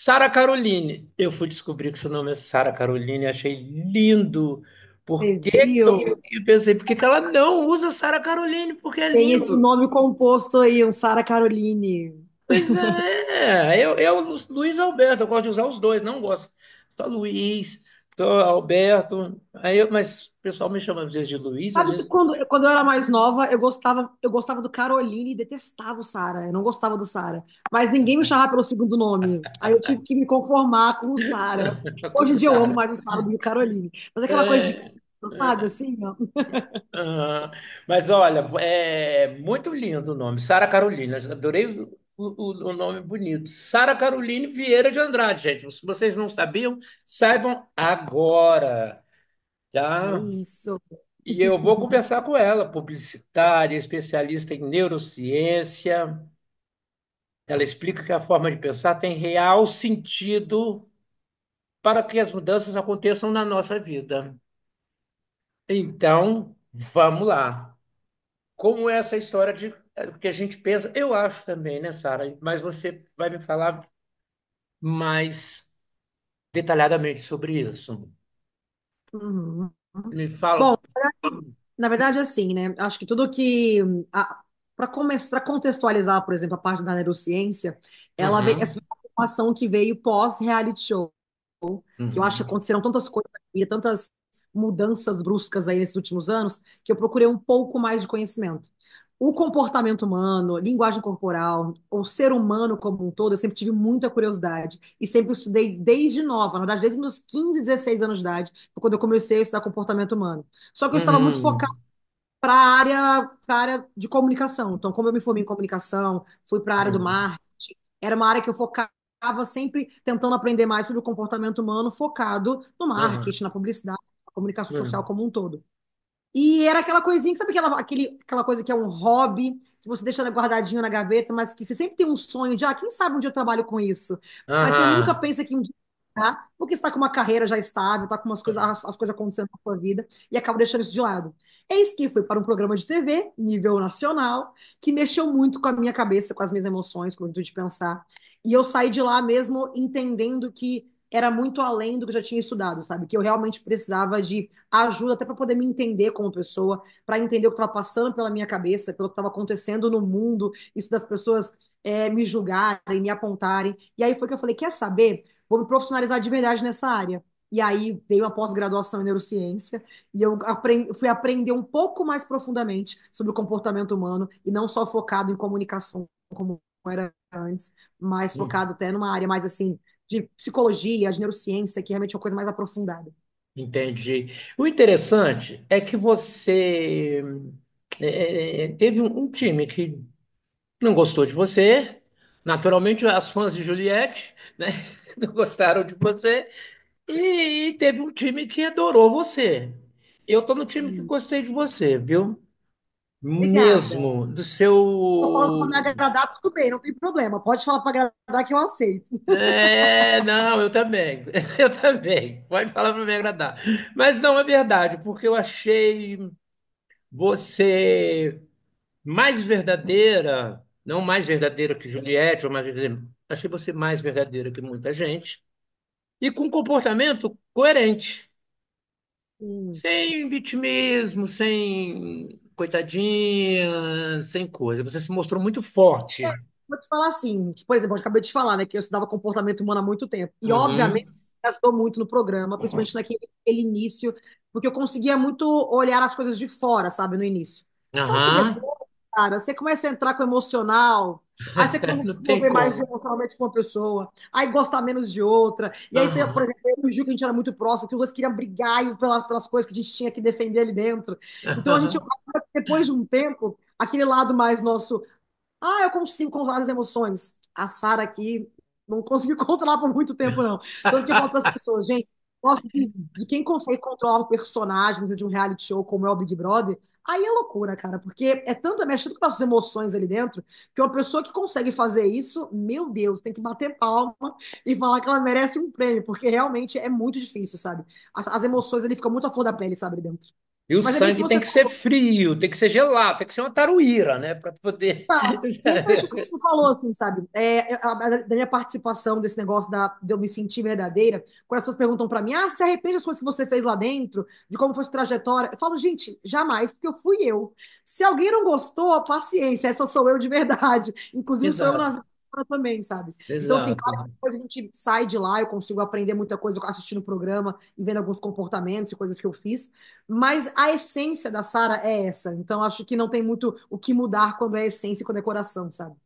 Sara Caroline. Eu fui descobrir que seu nome é Sara Caroline, achei lindo. Por Você que que viu? eu pensei, por que que ela não usa Sara Caroline? Porque é Tem esse lindo. nome composto aí, um Sara Caroline. Pois é, eu, Luiz Alberto, eu gosto de usar os dois, não gosto. Só Luiz, só Alberto. Mas o pessoal me chama às vezes de Luiz, às Sabe que vezes. quando eu era mais nova, eu gostava do Caroline e detestava o Sara. Eu não gostava do Sara. Mas ninguém me chamava pelo segundo nome. Aí eu tive que me conformar com o Sara. Com Hoje em dia eu amo Sara. mais o Sara do que o Caroline. Mas é aquela coisa de, É, sabe, assim, ó. ah, mas olha, é muito lindo o nome, Sara Carolina. Adorei o nome bonito. Sara Caroline Vieira de Andrade, gente. Se vocês não sabiam, saibam agora, É tá? isso. E eu vou conversar com ela, publicitária, especialista em neurociência. Ela explica que a forma de pensar tem real sentido para que as mudanças aconteçam na nossa vida. Então, vamos lá. Como é essa história de que a gente pensa? Eu acho também, né, Sara? Mas você vai me falar mais detalhadamente sobre isso. Uhum. Me fala. Bom, na verdade, assim, né? Acho que tudo que. Para contextualizar, por exemplo, a parte da neurociência, essa Uhum, foi uma formação que veio pós-reality show, que eu acho que uhum, aconteceram tantas coisas na vida, tantas mudanças bruscas aí nesses últimos anos, que eu procurei um pouco mais de conhecimento. O comportamento humano, linguagem corporal, o ser humano como um todo, eu sempre tive muita curiosidade e sempre estudei desde nova, na verdade, desde meus 15, 16 anos de idade, foi quando eu comecei a estudar comportamento humano. Só que eu estava muito focada uhum, para a área de comunicação. Então, como eu me formei em comunicação, fui para a área do uhum, marketing, era uma área que eu focava sempre tentando aprender mais sobre o comportamento humano, focado no uhum, marketing, na publicidade, na comunicação social uhum. como um todo. E era aquela coisinha, que sabe aquela coisa que é um hobby, que você deixa guardadinho na gaveta, mas que você sempre tem um sonho de, quem sabe um dia eu trabalho com isso. Mas você nunca Aham. pensa que um dia, porque você está com uma carreira já estável, está com umas coisas, as coisas acontecendo na sua vida, e acaba deixando isso de lado. Eis que fui para um programa de TV, nível nacional, que mexeu muito com a minha cabeça, com as minhas emoções, com o intuito de pensar. E eu saí de lá mesmo entendendo que era muito além do que eu já tinha estudado, sabe? Que eu realmente precisava de ajuda até para poder me entender como pessoa, para entender o que estava passando pela minha cabeça, pelo que estava acontecendo no mundo, isso das pessoas me julgarem, me apontarem. E aí foi que eu falei: quer saber? Vou me profissionalizar de verdade nessa área. E aí veio uma pós-graduação em neurociência e eu fui aprender um pouco mais profundamente sobre o comportamento humano e não só focado em comunicação como era antes, mas Uhum. focado até numa área mais assim de psicologia, de neurociência, que é realmente uma coisa mais aprofundada. Entendi. O interessante é que você teve um time que não gostou de você. Naturalmente, as fãs de Juliette, né, não gostaram de você. E teve um time que adorou você. Eu tô no time que gostei de você, viu? Obrigada. Mesmo do Tô falando para me seu. agradar, tudo bem, não tem problema. Pode falar para agradar que eu aceito. É, não, eu também. Eu também. Pode falar para me agradar. Mas não é verdade, porque eu achei você mais verdadeira, não mais verdadeira que Juliette, ou mais verdadeira. Achei você mais verdadeira que muita gente. E com um comportamento coerente. Hum. Sem vitimismo, sem coitadinha, sem coisa. Você se mostrou muito forte. Vou te falar assim, que, por exemplo, eu acabei de falar, né, que eu estudava comportamento humano há muito tempo. E, obviamente, Uhum. isso me ajudou muito no programa, principalmente naquele início, porque eu conseguia muito olhar as coisas de fora, sabe, no início. Só que Aham. depois, cara, você começa a entrar com o emocional, aí você começa a Não se tem envolver mais como. emocionalmente com uma pessoa, aí gostar menos de outra. E aí você, por Aham. exemplo, eu e o Gil, que a gente era muito próximo, que os dois queriam brigar pelas coisas que a gente tinha que defender ali dentro. Então, Aham. depois de um tempo, aquele lado mais nosso. Eu consigo controlar as emoções. A Sara aqui não conseguiu controlar por muito tempo, não. Tanto que eu falo para as pessoas, gente, gosto de quem consegue controlar um personagem dentro de um reality show como é o Big Brother, aí é loucura, cara, porque é tanta mexe tanto com as emoções ali dentro, que uma pessoa que consegue fazer isso, meu Deus, tem que bater palma e falar que ela merece um prêmio, porque realmente é muito difícil, sabe? As emoções ali ficam muito à flor da pele, sabe, ali dentro. E o Mas é bem isso sangue que tem você que ser falou. frio, tem que ser gelado, tem que ser uma taruíra, né? Para poder. Tá. Exatamente isso que você falou, assim, sabe? Da minha participação desse negócio de eu me sentir verdadeira, quando as pessoas perguntam pra mim, se arrepende das coisas que você fez lá dentro, de como foi sua trajetória, eu falo, gente, jamais, porque eu fui eu. Se alguém não gostou, paciência, essa sou eu de verdade. Inclusive, sou eu na Exato, vida também, sabe? Então, assim, exato. claro que depois a gente sai de lá, eu consigo aprender muita coisa assistindo o programa e vendo alguns comportamentos e coisas que eu fiz, mas a essência da Sara é essa. Então, acho que não tem muito o que mudar quando é essência e quando é coração, sabe?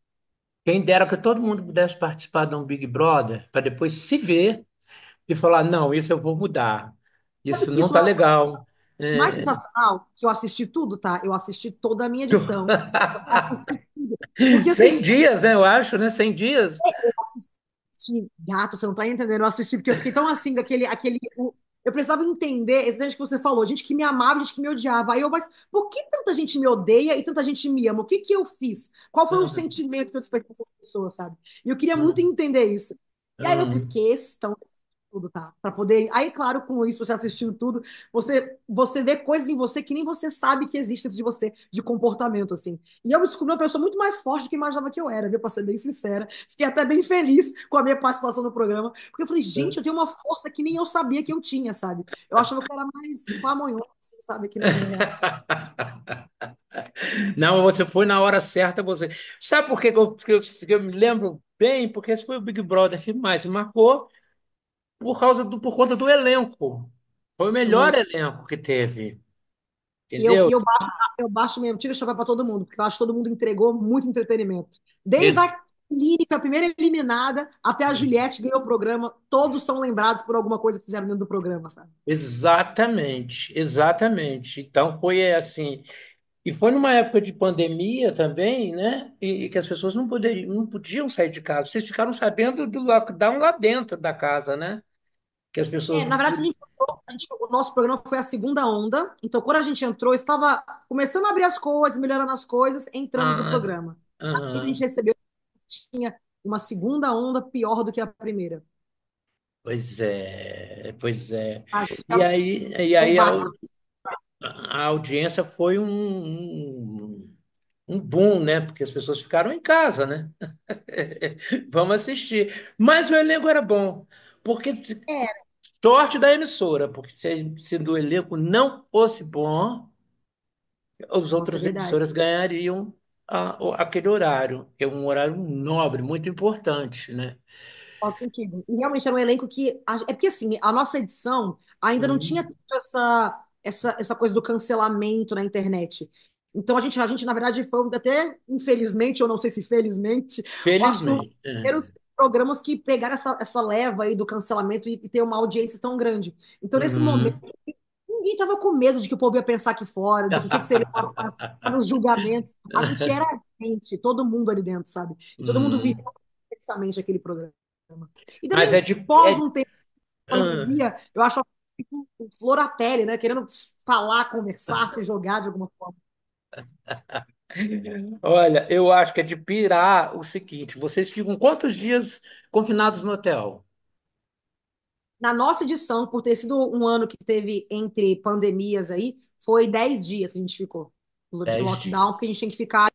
Quem dera que todo mundo pudesse participar de um Big Brother para depois se ver e falar: não, isso eu vou mudar, Sabe isso que não isso tá é legal. mais É. sensacional? Que eu assisti tudo, tá? Eu assisti toda a minha edição. Eu assisti tudo. Porque, assim, 100 dias, né? Eu acho, né? 100 dias. gato, você não tá entendendo. Eu assisti porque eu fiquei tão assim, eu precisava entender esse negócio que você falou, gente que me amava, gente que me odiava. Aí eu, mas por que tanta gente me odeia e tanta gente me ama? O que que eu fiz? Qual foi o Uhum, sentimento que eu despertei dessas pessoas, sabe? E eu queria muito uhum, entender isso. E aí eu fiz uhum. questão de tudo, tá? Pra poder. Aí, claro, com isso, você assistindo tudo, você vê coisas em você que nem você sabe que existem dentro de você, de comportamento, assim. E eu me descobri uma pessoa muito mais forte do que eu imaginava que eu era, viu? Pra ser bem sincera. Fiquei até bem feliz com a minha participação no programa, porque eu falei, gente, eu tenho uma força que nem eu sabia que eu tinha, sabe? Eu achava que eu era mais pamonhosa, assim, sabe? Aqui na vida real. Não, você foi na hora certa, você. Sabe por que eu me lembro bem? Porque esse foi o Big Brother que mais me marcou por conta do elenco. Foi o Sim, melhor elenco que teve, e eu, entendeu? e eu baixo, eu baixo mesmo, tiro o chapéu pra todo mundo, porque eu acho que todo mundo entregou muito entretenimento. Desde Ex- a Aline, que foi a primeira eliminada, até a Juliette, que ganhou o programa, todos são lembrados por alguma coisa que fizeram dentro do programa, sabe? Exatamente, exatamente. Então foi assim. E foi numa época de pandemia também, né? E que as pessoas não podiam sair de casa. Vocês ficaram sabendo do lockdown lá dentro da casa, né? Que as pessoas Na não verdade, podiam. o nosso programa foi a segunda onda. Então, quando a gente entrou, estava começando a abrir as coisas, melhorando as coisas, entramos no Ah, programa. Aí a gente aham. recebeu, tinha uma segunda onda pior do que a primeira. Pois é, pois é. A gente E estava aí, com baque. a audiência foi um boom, né? Porque as pessoas ficaram em casa, né? Vamos assistir. Mas o elenco era bom, porque É, sorte da emissora, porque se o elenco não fosse bom, as nossa, é outras verdade. emissoras ganhariam aquele horário, que é um horário nobre, muito importante, né? Concordo contigo. E realmente era um elenco que. É porque assim, a nossa edição ainda não tinha Hum, tanto essa coisa do cancelamento na internet. Então a gente, na verdade, foi até, infelizmente, ou não sei se felizmente, eu acho que um dos felizmente. primeiros programas que pegaram essa leva aí do cancelamento e ter uma audiência tão grande. Então, nesse momento, Uhum. ninguém estava com medo de que o povo ia pensar aqui fora, do que seriam os julgamentos. A gente era gente, todo mundo ali dentro, sabe? E todo mundo vivia Hum. intensamente aquele programa. E Mas também, é de. pós um tempo de Ah. pandemia, eu acho que flor à pele, né? Querendo falar, conversar, se jogar de alguma forma. Olha, eu acho que é de pirar o seguinte: vocês ficam quantos dias confinados no hotel? Na nossa edição, por ter sido um ano que teve entre pandemias aí, foi 10 dias que a gente ficou de 10 lockdown, dias. porque a gente tinha que ficar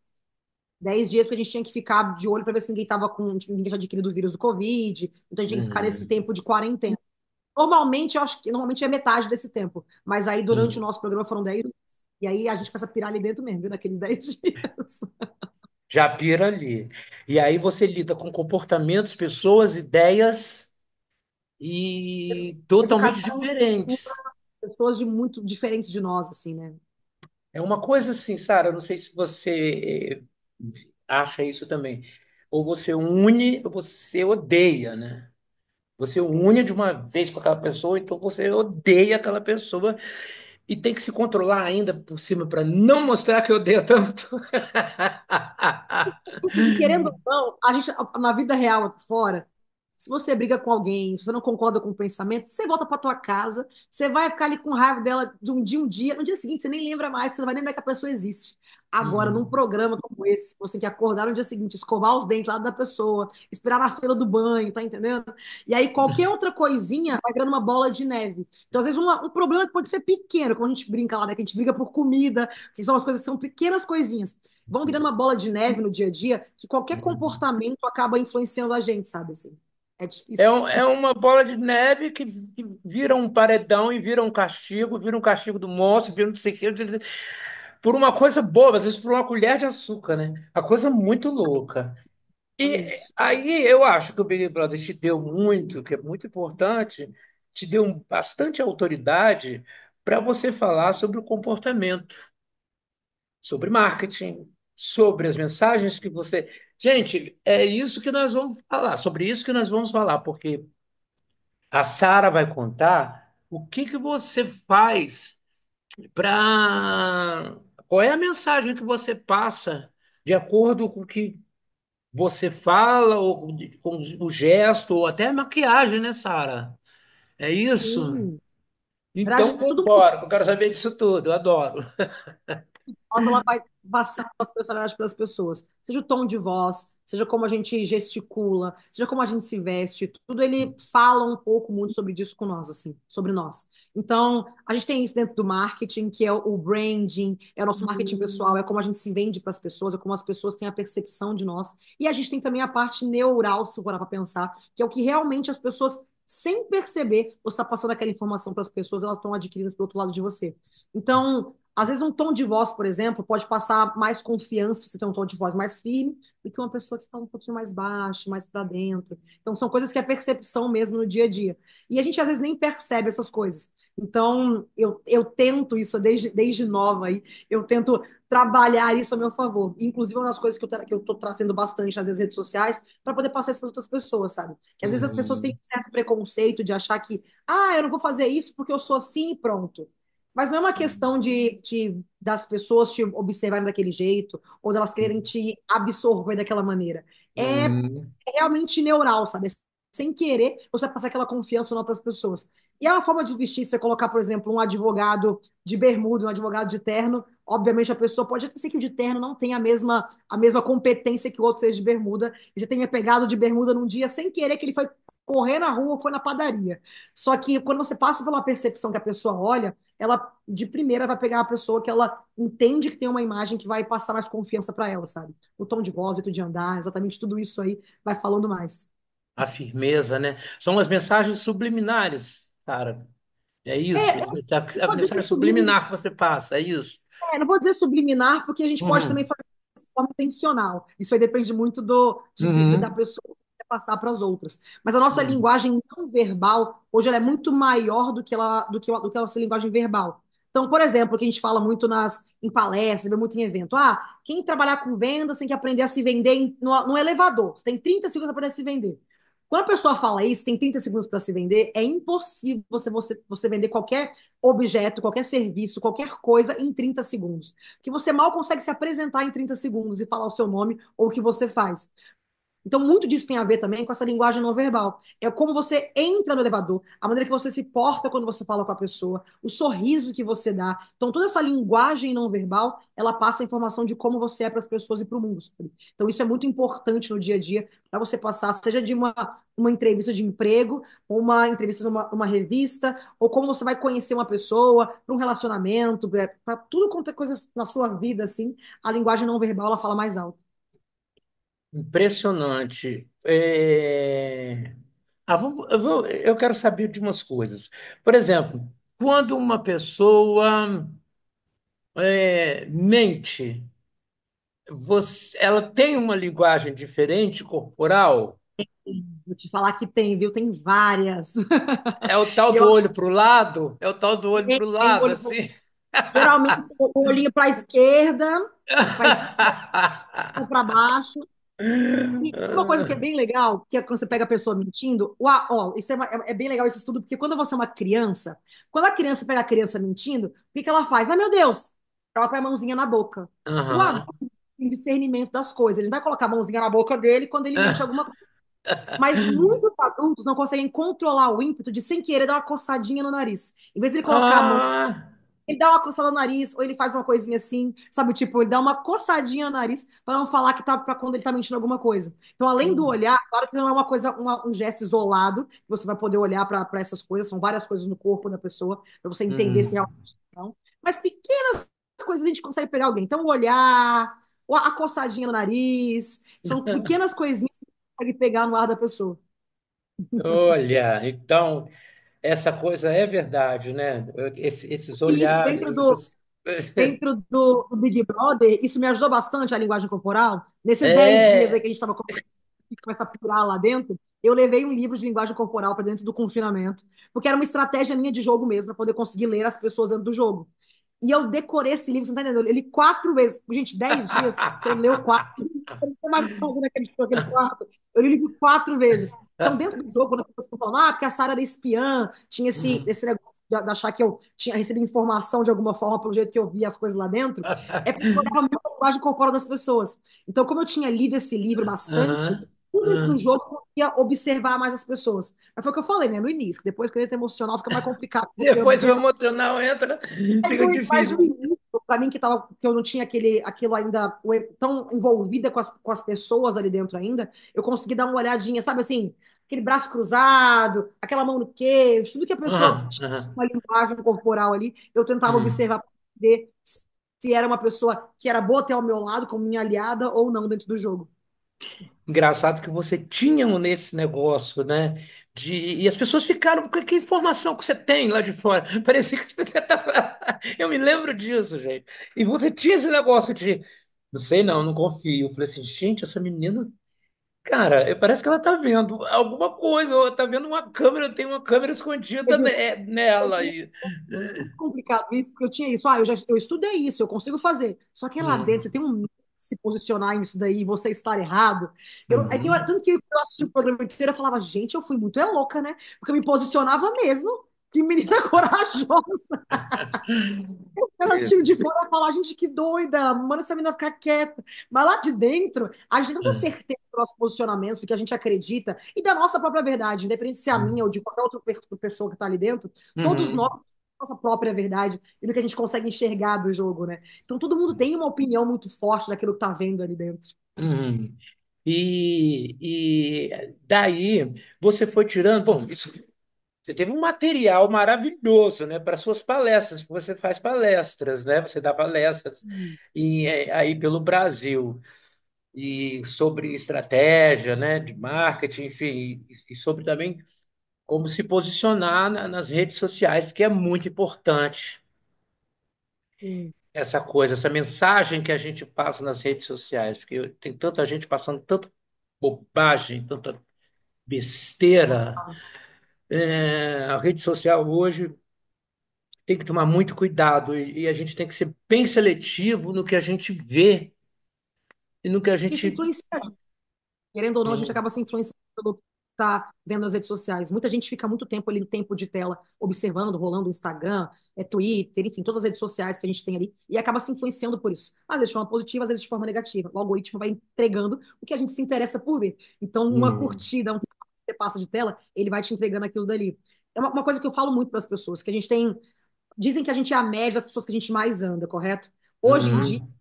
10 dias, porque a gente tinha que ficar de olho para ver se ninguém tava com, ninguém tinha adquirido o vírus do Covid. Então a gente tinha que ficar nesse Hum, tempo de quarentena. Normalmente, eu acho que normalmente é metade desse tempo. Mas aí, durante o hum. nosso programa, foram 10 dias. E aí a gente começa a pirar ali dentro mesmo, viu? Naqueles 10 dias. Já pira ali. E aí você lida com comportamentos, pessoas, ideias e totalmente Educação, diferentes. pessoas de muito diferentes de nós, assim, né? É uma coisa assim, Sara, eu não sei se você acha isso também. Ou você une ou você odeia, né? Você une de uma vez com aquela pessoa, então você odeia aquela pessoa e tem que se controlar ainda por cima para não mostrar que odeia tanto. Querendo ou não, a gente, na vida real aqui fora, Se você briga com alguém, se você não concorda com o pensamento, você volta para tua casa, você vai ficar ali com raiva dela de um dia, no dia seguinte você nem lembra mais, você não vai nem lembrar que a pessoa existe. Agora, num Uhum. programa como esse, você tem que acordar no dia seguinte, escovar os dentes lá da pessoa, esperar na fila do banho, tá entendendo? E aí qualquer outra coisinha vai virando uma bola de neve. Então, às vezes, um problema que pode ser pequeno, como a gente brinca lá, né? Que a gente briga por comida, que são as coisas que são pequenas coisinhas. Vão virando uma bola de neve no dia a dia, que qualquer Uhum. comportamento acaba influenciando a gente, sabe assim? É É, difícil. é uma bola de neve que vira um paredão e vira um castigo do monstro, vira não sei o quê, por uma coisa boba, às vezes por uma colher de açúcar, né? A coisa muito louca. E Exatamente. aí eu acho que o Big Brother te deu muito, que é muito importante, te deu bastante autoridade para você falar sobre o comportamento, sobre marketing, sobre as mensagens que você. Gente, é isso que nós vamos falar, sobre isso que nós vamos falar, porque a Sara vai contar o que que você faz para. Qual é a mensagem que você passa de acordo com o que você fala, ou com o gesto, ou até a maquiagem, né, Sara? É isso? Sim. Na Então, verdade, tudo que vambora, que eu quero saber disso tudo, eu adoro. nossa, ela vai passando as personalidades pelas pessoas. Seja o tom de voz, seja como a gente gesticula, seja como a gente se veste, tudo ele fala um pouco muito sobre isso com nós, assim, sobre nós. Então, a gente tem isso dentro do marketing, que é o branding, é o nosso marketing pessoal, é como a gente se vende para as pessoas, é como as pessoas têm a percepção de nós. E a gente tem também a parte neural, se for para pensar, que é o que realmente as pessoas, sem perceber, você está passando aquela informação para as pessoas, elas estão adquirindo do outro lado de você. Então, às vezes, um tom de voz, por exemplo, pode passar mais confiança, se você tem um tom de voz mais firme, do que uma pessoa que fala um pouquinho mais baixo, mais para dentro. Então, são coisas que é percepção mesmo no dia a dia. E a gente, às vezes, nem percebe essas coisas. Então, eu tento isso desde nova aí, eu tento trabalhar isso a meu favor. Inclusive, uma das coisas que eu tô trazendo bastante nas redes sociais, para poder passar isso para outras pessoas, sabe? Que às vezes as pessoas têm Uhum. um certo preconceito de achar que, eu não vou fazer isso porque eu sou assim e pronto. Mas não é uma questão das pessoas te observarem daquele jeito ou delas quererem te absorver daquela maneira. É Uhum. realmente neural, sabe? Sem querer, você passar aquela confiança para as pessoas. E é uma forma de vestir, você colocar, por exemplo, um advogado de bermuda, um advogado de terno. Obviamente, a pessoa pode até ser que o de terno não tenha a mesma competência que o outro seja de bermuda, e você tenha pegado de bermuda num dia sem querer que ele foi correr na rua ou foi na padaria. Só que quando você passa pela percepção que a pessoa olha, ela de primeira vai pegar a pessoa que ela entende que tem uma imagem que vai passar mais confiança para ela, sabe? O tom de voz, o jeito de andar, exatamente tudo isso aí vai falando mais. A firmeza, né? São as mensagens subliminares, cara. É isso, É, a pode dizer que é mensagem subliminar, subliminar que você passa, é isso. não vou dizer subliminar, porque a gente pode também Uhum. fazer de forma intencional. Isso aí depende muito da Uhum. pessoa que quer passar para as outras. Mas a nossa Uhum. linguagem não verbal, hoje, ela é muito maior do que a nossa linguagem verbal. Então, por exemplo, o que a gente fala muito em palestras, vê muito em evento. Quem trabalhar com vendas tem que aprender a se vender no elevador. Você tem 30 segundos para poder se vender. Quando a pessoa fala isso, tem 30 segundos para se vender, é impossível você vender qualquer objeto, qualquer serviço, qualquer coisa em 30 segundos. Que você mal consegue se apresentar em 30 segundos e falar o seu nome ou o que você faz. Então, muito disso tem a ver também com essa linguagem não verbal. É como você entra no elevador, a maneira que você se porta quando você fala com a pessoa, o sorriso que você dá. Então, toda essa linguagem não verbal, ela passa a informação de como você é para as pessoas e para o mundo, sabe? Então, isso é muito importante no dia a dia para você passar, seja de uma entrevista de emprego, ou uma entrevista numa revista, ou como você vai conhecer uma pessoa, para um relacionamento, para tudo quanto é coisas na sua vida, assim, a linguagem não verbal, ela fala mais alto. Impressionante. Eu quero saber de umas coisas. Por exemplo, quando uma pessoa mente, ela tem uma linguagem diferente corporal? Vou te falar que tem, viu? Tem várias. É o tal E do eu olho para o lado? É o tal do olho para o tenho lado, assim? geralmente o olhinho para a esquerda, para esquerda para baixo. E uma coisa que é bem legal, que é quando você pega a pessoa mentindo, isso é bem legal esse estudo, porque quando você é uma criança, quando a criança pega a criança mentindo, o que que ela faz? Meu Deus! Ela põe a mãozinha na boca. O adulto Aham. tem discernimento das coisas. Ele não vai colocar a mãozinha na boca dele quando ele mente alguma coisa. Mas muitos adultos não conseguem controlar o ímpeto de, sem querer, dar uma coçadinha no nariz. Em vez de ele colocar a mão, Ah, ele dá uma coçada no nariz, ou ele faz uma coisinha assim, sabe? Tipo, ele dá uma coçadinha no nariz para não falar que tá para quando ele tá mentindo alguma coisa. Então, além do olhar, claro que não é uma coisa, um gesto isolado, que você vai poder olhar para essas coisas, são várias coisas no corpo da pessoa, para você entender se hum. realmente não. Mas pequenas coisas a gente consegue pegar alguém. Então, o olhar, a coçadinha no nariz, são pequenas coisinhas que você consegue pegar no ar da pessoa. Olha, então, essa coisa é verdade, né? Esses E isso olhares, essas. dentro do Big Brother, isso me ajudou bastante a linguagem corporal. Nesses 10 dias aí É. que a gente estava começa a pirar lá dentro, eu levei um livro de linguagem corporal para dentro do confinamento, porque era uma estratégia minha de jogo mesmo, para poder conseguir ler as pessoas dentro do jogo. E eu decorei esse livro, você não tá entendendo? Eu li 4 vezes. Gente, 10 dias, você leu quatro. Eu não sei mais o que fazer naquele quarto. Eu li o livro 4 vezes. Então, dentro do jogo, quando as pessoas estão falando, porque a Sarah era espiã, tinha esse negócio de achar que eu tinha recebido informação de alguma forma pelo jeito que eu via as coisas lá dentro, é porque eu olhava muito a linguagem corporal das pessoas. Então, como eu tinha lido esse livro bastante, Aham, no aham. jogo eu conseguia observar mais as pessoas. Mas foi o que eu falei, né, no início, que depois que ele é emocional fica mais complicado você Depois o observar. emocional entra, fica Mas difícil. o início, para mim, que eu não tinha aquilo ainda tão envolvida com as pessoas ali dentro ainda, eu consegui dar uma olhadinha, sabe assim, aquele braço cruzado, aquela mão no queixo, tudo que a pessoa Aham, tinha aham. uma linguagem corporal ali, eu tentava Hum. observar para entender se era uma pessoa que era boa até ao meu lado, como minha aliada, ou não dentro do jogo. Engraçado que você tinha nesse negócio, né? E as pessoas ficaram, que informação que você tem lá de fora? Parecia que você estava. Eu me lembro disso, gente. E você tinha esse negócio de, não sei não, não confio. Eu falei assim, gente, essa menina, cara, parece que ela tá vendo alguma coisa, ou tá vendo uma câmera, tem uma câmera escondida Eu nela tinha aí. muito complicado isso, porque eu tinha isso. Eu estudei isso, eu consigo fazer. Só que lá dentro você Hum, tem um medo de se posicionar nisso daí e você estar errado. Aí tem hora, uhum. tanto que eu assisti o programa inteiro, eu falava, gente, eu fui muito louca, né? Porque eu me posicionava mesmo. Que menina corajosa. Eu assisti de fora e falar, gente, que doida, manda essa menina ficar quieta. Mas lá de dentro, a gente tem tanta certeza do nosso posicionamento, do que a gente acredita, e da nossa própria verdade, independente se é a minha ou de qualquer outra pessoa que está ali dentro, todos nós Uhum. temos a nossa própria verdade e do que a gente consegue enxergar do jogo, né? Então todo mundo tem uma opinião muito forte daquilo que tá vendo ali dentro. Uhum. E daí você foi tirando, bom, você teve um material maravilhoso, né, para suas palestras, porque você faz palestras, né? Você dá palestras aí pelo Brasil e sobre estratégia, né, de marketing, enfim, e sobre também como se posicionar nas redes sociais, que é muito importante Sim, essa coisa, essa mensagem que a gente passa nas redes sociais, porque tem tanta gente passando tanta bobagem, tanta besteira. A rede social hoje tem que tomar muito cuidado e a gente tem que ser bem seletivo no que a gente vê e no que a que isso gente. influencia. Querendo ou não, a gente Hum, acaba se influenciando pelo que está vendo nas redes sociais. Muita gente fica muito tempo ali no tempo de tela, observando, rolando o Instagram, Twitter, enfim, todas as redes sociais que a gente tem ali, e acaba se influenciando por isso. Às vezes de forma positiva, às vezes de forma negativa. O algoritmo vai entregando o que a gente se interessa por ver. Então, uma hum, curtida, um tempo que você passa de tela, ele vai te entregando aquilo dali. É uma coisa que eu falo muito para as pessoas, que a gente tem. Dizem que a gente é a média das pessoas que a gente mais anda, correto? Hoje em dia, hum,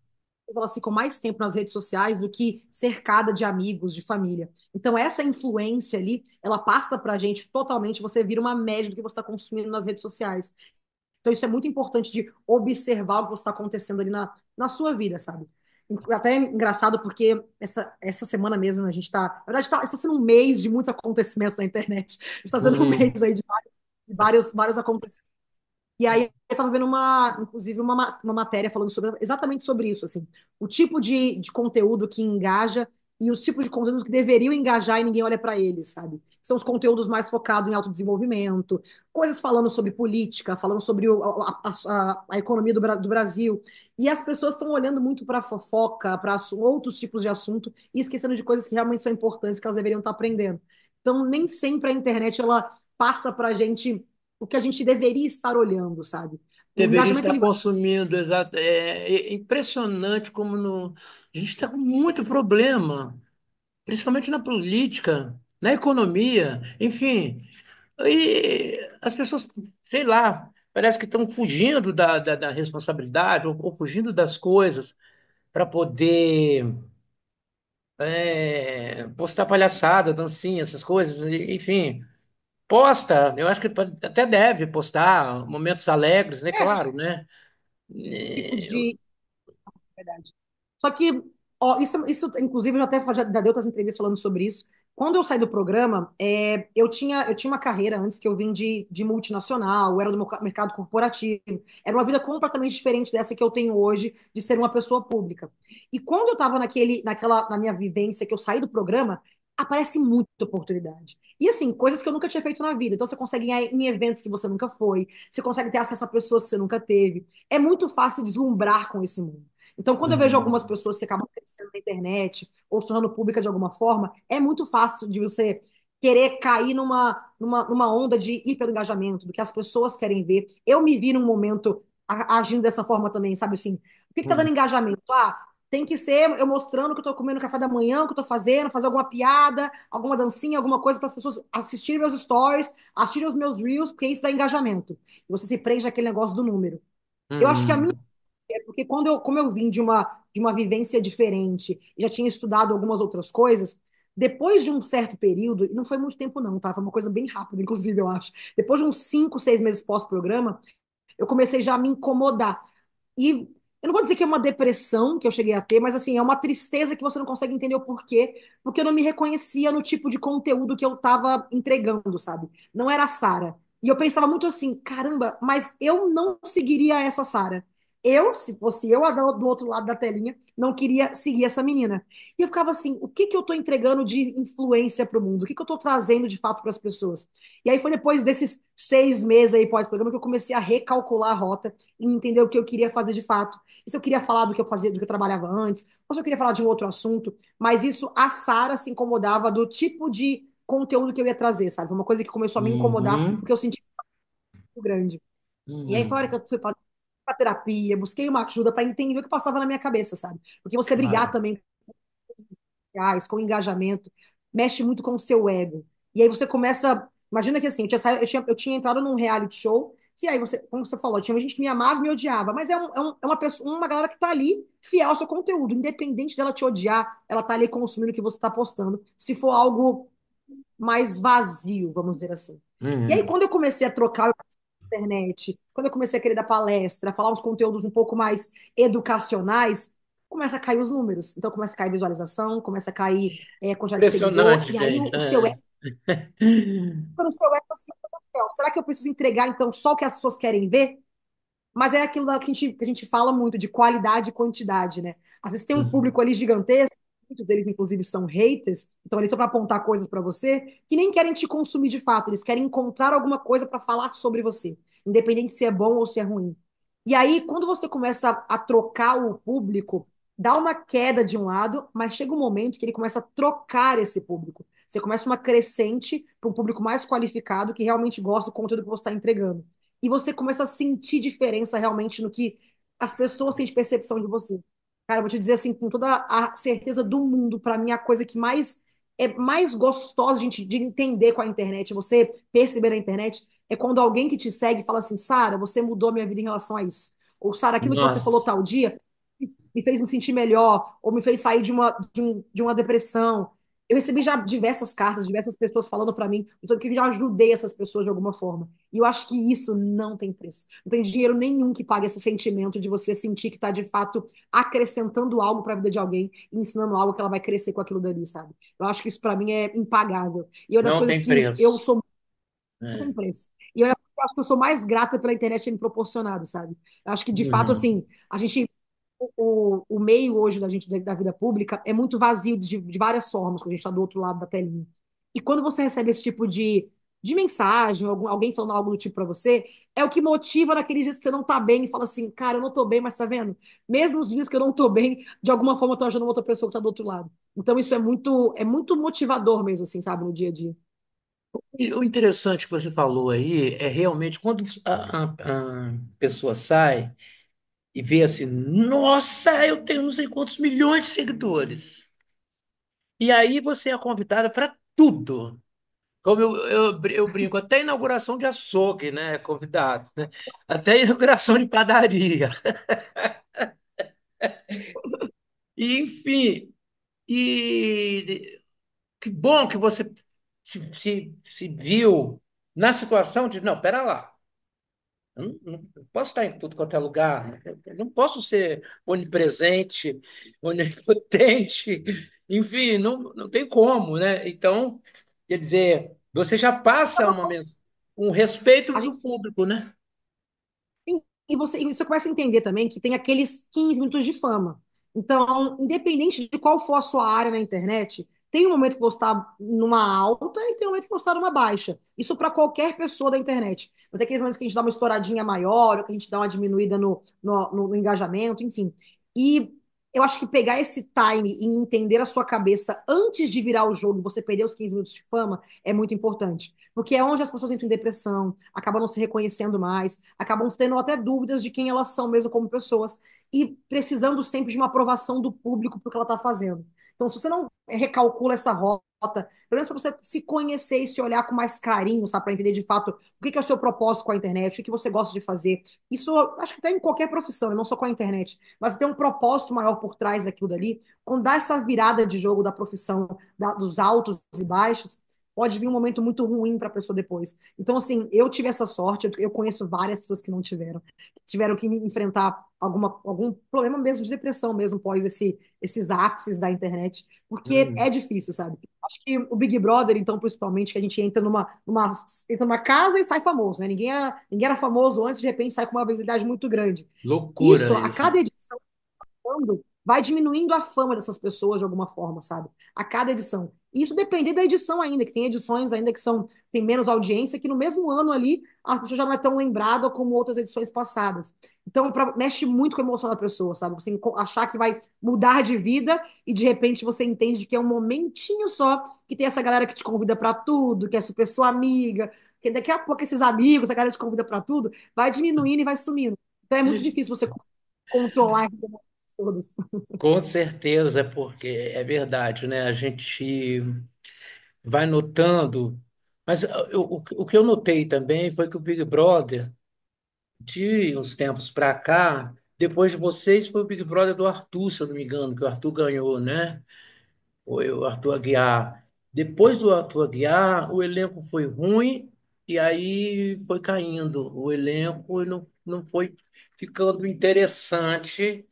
elas ficam mais tempo nas redes sociais do que cercada de amigos, de família. Então, essa influência ali, ela passa para a gente totalmente, você vira uma média do que você está consumindo nas redes sociais. Então, isso é muito importante de observar o que está acontecendo ali na sua vida, sabe? Até é engraçado porque essa semana mesmo a gente está. Na verdade, está sendo um mês de muitos acontecimentos na internet. Está sendo um hum, mês aí de vários acontecimentos. E aí eu estava vendo inclusive uma matéria falando exatamente sobre isso, assim, o tipo de conteúdo que engaja e os tipos de conteúdo que deveriam engajar e ninguém olha para eles, sabe? São os conteúdos mais focados em autodesenvolvimento, coisas falando sobre política, falando sobre a economia do Brasil. E as pessoas estão olhando muito para fofoca, para outros tipos de assunto e esquecendo de coisas que realmente são importantes, que elas deveriam estar aprendendo. Então, nem sempre a internet ela passa para a gente o que a gente deveria estar olhando, sabe? O deveria engajamento estar ele vai. consumindo, exato. É impressionante como a gente está com muito problema, principalmente na política. na economia, enfim. E as pessoas, sei lá, parece que estão fugindo da responsabilidade ou fugindo das coisas para poder postar palhaçada, dancinha, essas coisas, enfim. Posta, eu acho que até deve postar momentos alegres, né? É, a gente Claro, né? tem um tipo É, de verdade. Só que, ó, isso inclusive, eu já dei outras entrevistas falando sobre isso. Quando eu saí do programa, eu tinha uma carreira antes que eu vim de multinacional, eu era do mercado corporativo. Era uma vida completamente diferente dessa que eu tenho hoje, de ser uma pessoa pública. E quando eu estava na minha vivência, que eu saí do programa, aparece muita oportunidade. E assim, coisas que eu nunca tinha feito na vida. Então, você consegue ir em eventos que você nunca foi, você consegue ter acesso a pessoas que você nunca teve. É muito fácil deslumbrar com esse mundo. Então, quando eu vejo algumas uhum, pessoas que acabam crescendo na internet ou se tornando pública de alguma forma, é muito fácil de você querer cair numa onda de hiperengajamento, do que as pessoas querem ver. Eu me vi num momento agindo dessa forma também, sabe assim? O que que tá dando uhum, engajamento? Ah, tem que ser eu mostrando que eu tô comendo café da manhã, o que eu tô fazendo, fazer alguma piada, alguma dancinha, alguma coisa para as pessoas assistirem meus stories, assistirem os meus reels, porque isso dá engajamento. E você se prende naquele negócio do número. Eu acho que a minha uhum, porque como eu vim de uma vivência diferente, já tinha estudado algumas outras coisas, depois de um certo período, e não foi muito tempo não, tá? Foi uma coisa bem rápida, inclusive, eu acho. Depois de uns 5, 6 meses pós-programa, eu comecei já a me incomodar. E eu não vou dizer que é uma depressão que eu cheguei a ter, mas assim, é uma tristeza que você não consegue entender o porquê, porque eu não me reconhecia no tipo de conteúdo que eu estava entregando, sabe? Não era a Sara. E eu pensava muito assim, caramba, mas eu não seguiria essa Sara. Eu, se fosse eu a do outro lado da telinha, não queria seguir essa menina. E eu ficava assim, o que que eu tô entregando de influência para o mundo? O que que eu tô trazendo de fato para as pessoas? E aí foi depois desses 6 meses aí pós-programa que eu comecei a recalcular a rota e entender o que eu queria fazer de fato. E se eu queria falar do que eu fazia, do que eu trabalhava antes, ou se eu queria falar de um outro assunto, mas isso a Sara se incomodava do tipo de conteúdo que eu ia trazer, sabe? Uma coisa que começou a me incomodar uhum, porque eu senti muito grande. E aí foi a hora que uhum. eu fui para terapia, busquei uma ajuda para entender o que passava na minha cabeça, sabe? Porque você brigar Claro. também sociais, com engajamento, mexe muito com o seu ego. E aí você começa. Imagina que assim, eu tinha entrado num reality show, que aí você, como você falou, tinha gente que me amava e me odiava, mas é uma pessoa, uma galera que tá ali fiel ao seu conteúdo, independente dela te odiar, ela tá ali consumindo o que você tá postando, se for algo mais vazio, vamos dizer assim. E aí, Uhum. quando eu comecei a trocar na internet, quando eu comecei a querer dar palestra, falar uns conteúdos um pouco mais educacionais, começa a cair os números. Então, começa a cair visualização, começa a cair quantidade de seguidor, Impressionante, e aí gente. o seu ego, o seu ego assim, "Meu Deus do céu, será que eu preciso entregar, então, só o que as pessoas querem ver? Mas é aquilo que a gente fala muito de qualidade e quantidade, né? Às vezes tem um Uhum. público ali gigantesco, muitos deles, inclusive, são haters, então ali só para apontar coisas para você, que nem querem te consumir de fato, eles querem encontrar alguma coisa para falar sobre você, independente se é bom ou se é ruim. E aí, quando você começa a trocar o público, dá uma queda de um lado, mas chega um momento que ele começa a trocar esse público. Você começa uma crescente para um público mais qualificado que realmente gosta do conteúdo que você está entregando e você começa a sentir diferença realmente no que as pessoas têm de percepção de você. Cara, eu vou te dizer assim, com toda a certeza do mundo, para mim, a coisa que mais gostosa de entender com a internet, você perceber na internet, é quando alguém que te segue fala assim, Sara, você mudou a minha vida em relação a isso. Ou, Sara, aquilo que você falou Nossa. tal dia me fez me sentir melhor, ou me fez sair de uma depressão. Eu recebi já diversas cartas, diversas pessoas falando para mim, eu que já ajudei essas pessoas de alguma forma. E eu acho que isso não tem preço. Não tem dinheiro nenhum que pague esse sentimento de você sentir que está, de fato, acrescentando algo para a vida de alguém, e ensinando algo que ela vai crescer com aquilo dali, sabe? Eu acho que isso para mim é impagável. E é uma das Não coisas tem que eu preço. sou não tem É. preço. E eu acho que eu sou mais grata pela internet ter me proporcionado, sabe? Eu acho que, de fato, Uhum. assim, a gente. O meio hoje da gente da vida pública é muito vazio de várias formas, quando a gente está do outro lado da telinha. E quando você recebe esse tipo de mensagem, alguém falando algo do tipo para você, é o que motiva naqueles dias que você não tá bem e fala assim, cara, eu não tô bem, mas tá vendo? Mesmo os dias que eu não tô bem, de alguma forma eu tô ajudando outra pessoa que tá do outro lado. Então isso é muito motivador mesmo, assim, sabe, no dia a dia. E o interessante que você falou aí é realmente quando a pessoa sai e vê assim, nossa, eu tenho não sei quantos milhões de seguidores. E aí você é convidada para tudo. Como eu brinco, até inauguração de açougue, né? Convidado, né? Até inauguração de padaria. E, enfim, e que bom que você se viu na situação de, não, pera lá, eu não posso estar em tudo quanto é lugar, eu não posso ser onipresente, onipotente, enfim, não tem como, né? Então, quer dizer, você já passa um respeito A do gente público, né? e você começa a entender também que tem aqueles 15 minutos de fama. Então, independente de qual for a sua área na internet, tem um momento que você está numa alta e tem um momento que você está numa baixa. Isso para qualquer pessoa da internet. Vai ter aqueles momentos que a gente dá uma estouradinha maior, ou que a gente dá uma diminuída no engajamento, enfim. E eu acho que pegar esse time e entender a sua cabeça antes de virar o jogo, você perder os 15 minutos de fama, é muito importante. Porque é onde as pessoas entram em depressão, acabam não se reconhecendo mais, acabam tendo até dúvidas de quem elas são mesmo como pessoas e precisando sempre de uma aprovação do público para o que ela está fazendo. Então, se você não recalcula essa rota, pelo menos para você se conhecer e se olhar com mais carinho, sabe, para entender de fato o que é o seu propósito com a internet, o que você gosta de fazer. Isso, acho que até em qualquer profissão, não só com a internet, mas tem um propósito maior por trás daquilo dali. Quando dá essa virada de jogo da profissão, dos altos e baixos, pode vir um momento muito ruim para a pessoa depois. Então, assim, eu tive essa sorte, eu conheço várias pessoas que não tiveram que enfrentar algum problema mesmo de depressão mesmo pós esses ápices da internet, porque é Hum, difícil, sabe? Acho que o Big Brother, então, principalmente, que a gente entra numa casa e sai famoso, né? Ninguém era famoso antes, de repente sai com uma visibilidade muito grande. Isso, loucura a isso. cada edição vai diminuindo a fama dessas pessoas de alguma forma, sabe? A cada edição. E isso depende da edição ainda, que tem edições ainda que tem menos audiência, que no mesmo ano ali a pessoa já não é tão lembrada como outras edições passadas. Então, mexe muito com a emoção da pessoa, sabe? Você achar que vai mudar de vida e de repente você entende que é um momentinho só que tem essa galera que te convida para tudo, que é super sua amiga, que daqui a pouco esses amigos, a galera que te convida para tudo, vai diminuindo e vai sumindo. Então é muito difícil você controlar essas emoções todas. Com certeza, porque é verdade, né? A gente vai notando. Mas o que eu notei também foi que o Big Brother, de uns tempos para cá, depois de vocês, foi o Big Brother do Arthur, se eu não me engano, que o Arthur ganhou, né? Foi o Arthur Aguiar. Depois do Arthur Aguiar, o elenco foi ruim e aí foi caindo. O elenco não foi ficando interessante,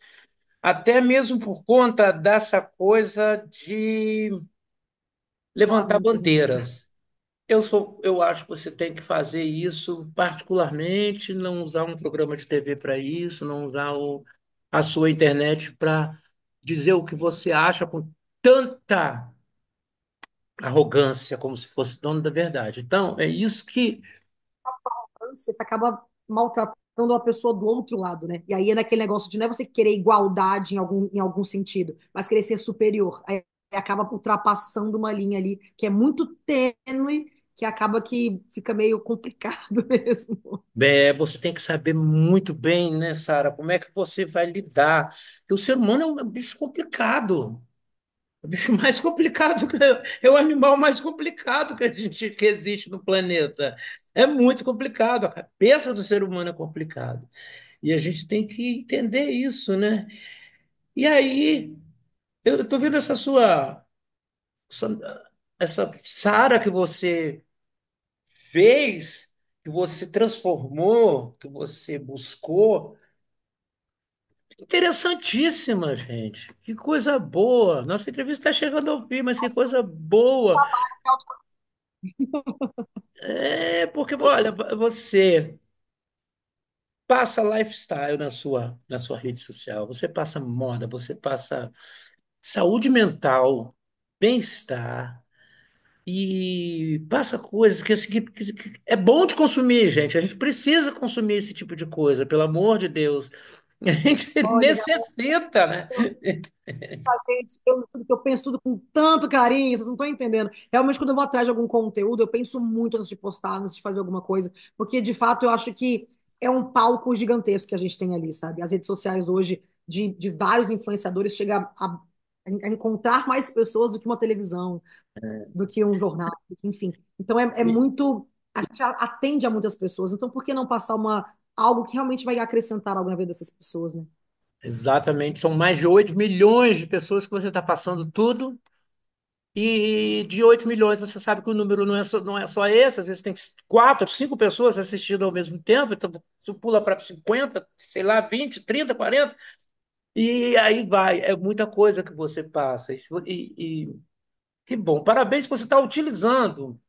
até mesmo por conta dessa coisa de levantar Polêmica. bandeiras. Eu acho que você tem que fazer isso particularmente, não usar um programa de TV para isso, não usar a sua internet para dizer o que você acha com tanta arrogância, como se fosse dono da verdade. Então, é isso que. Você acaba maltratando a pessoa do outro lado, né? E aí é naquele negócio de não é você querer igualdade em algum sentido, mas querer ser superior. Aí acaba ultrapassando uma linha ali que é muito tênue, que acaba que fica meio complicado mesmo. Você tem que saber muito bem, né, Sara, como é que você vai lidar. Porque o ser humano é um bicho complicado. O bicho mais complicado, é o animal mais complicado que existe no planeta. É muito complicado. A cabeça do ser humano é complicado. E a gente tem que entender isso, né? E aí, eu estou vendo essa Sara que você fez, que você transformou, que você buscou. Interessantíssima, gente. Que coisa boa. Nossa entrevista está chegando ao fim, mas que coisa boa. É, porque, olha, você passa lifestyle na sua rede social, você passa moda, você passa saúde mental, bem-estar e passa coisas que, assim, que é bom de consumir, gente. A gente precisa consumir esse tipo de coisa, pelo amor de Deus. A gente Olha, necessita, né? gente, eu penso tudo com tanto carinho, vocês não estão entendendo. Realmente, quando eu vou atrás de algum conteúdo, eu penso muito antes de postar, antes de fazer alguma coisa, porque de fato eu acho que é um palco gigantesco que a gente tem ali, sabe? As redes sociais hoje, de vários influenciadores, chega a a encontrar mais pessoas do que uma televisão, do que um jornal, enfim. Então é muito. A gente atende a muitas pessoas, então por que não passar algo que realmente vai acrescentar algo na vida dessas pessoas, né? Exatamente, são mais de 8 milhões de pessoas que você está passando tudo, e de 8 milhões você sabe que o número não é só esse, às vezes tem quatro, cinco pessoas assistindo ao mesmo tempo, então você pula para 50, sei lá, 20, 30, 40, e aí vai, é muita coisa que você passa. E que bom, parabéns que você está utilizando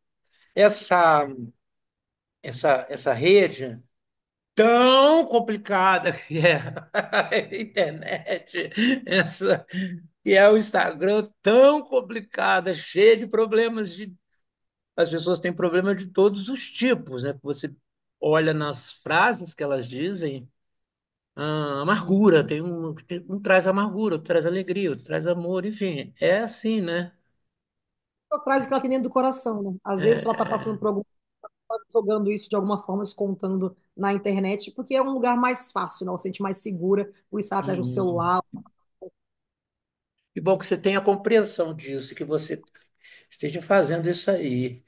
essa, essa rede tão complicada que é a internet, essa que é o Instagram, tão complicada, cheia de problemas de. As pessoas têm problema de todos os tipos, né? Você olha nas frases que elas dizem, amargura, um traz amargura, outro traz alegria, outro traz amor, enfim, é assim, né? Traz o que ela tem dentro do coração, né? Às vezes ela está passando É, por algum, tá jogando isso de alguma forma, se contando na internet, porque é um lugar mais fácil, né? Ela se sente mais segura, por isso ela traz o uhum. celular. Que bom que você tenha compreensão disso, que você esteja fazendo isso aí.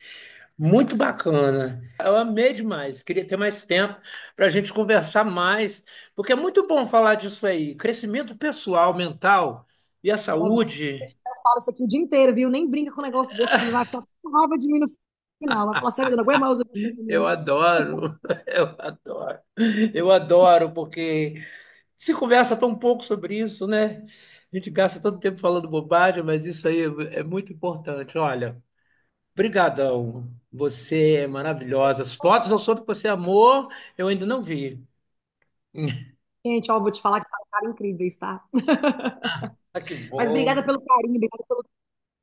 Muito bacana. Eu amei demais. Queria ter mais tempo para a gente conversar mais, porque é muito bom falar disso aí. Crescimento pessoal, mental e a Pode saúde. deixar, eu falo isso aqui o dia inteiro, viu? Nem brinca com um negócio desse, que vai ficar com raiva de mim no final. Vai falar, sério, eu não aguento mais ouvir isso de Eu mim. adoro, eu adoro. Eu adoro, porque se conversa tão pouco sobre isso, né? A gente gasta tanto tempo falando bobagem, mas isso aí é muito importante. Olha, brigadão. Você é maravilhosa. As fotos eu soube que você amou, eu ainda não vi. Gente, ó, vou te falar que são caras incríveis, tá? Ah, que Mas obrigada bom. pelo carinho, obrigada por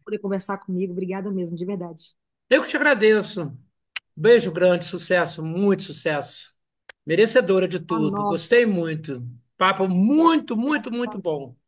poder conversar comigo. Obrigada mesmo, de verdade. Eu que te agradeço. Beijo grande, sucesso, muito sucesso. Merecedora de A tudo. nós. Gostei muito. Papo muito, muito, muito bom.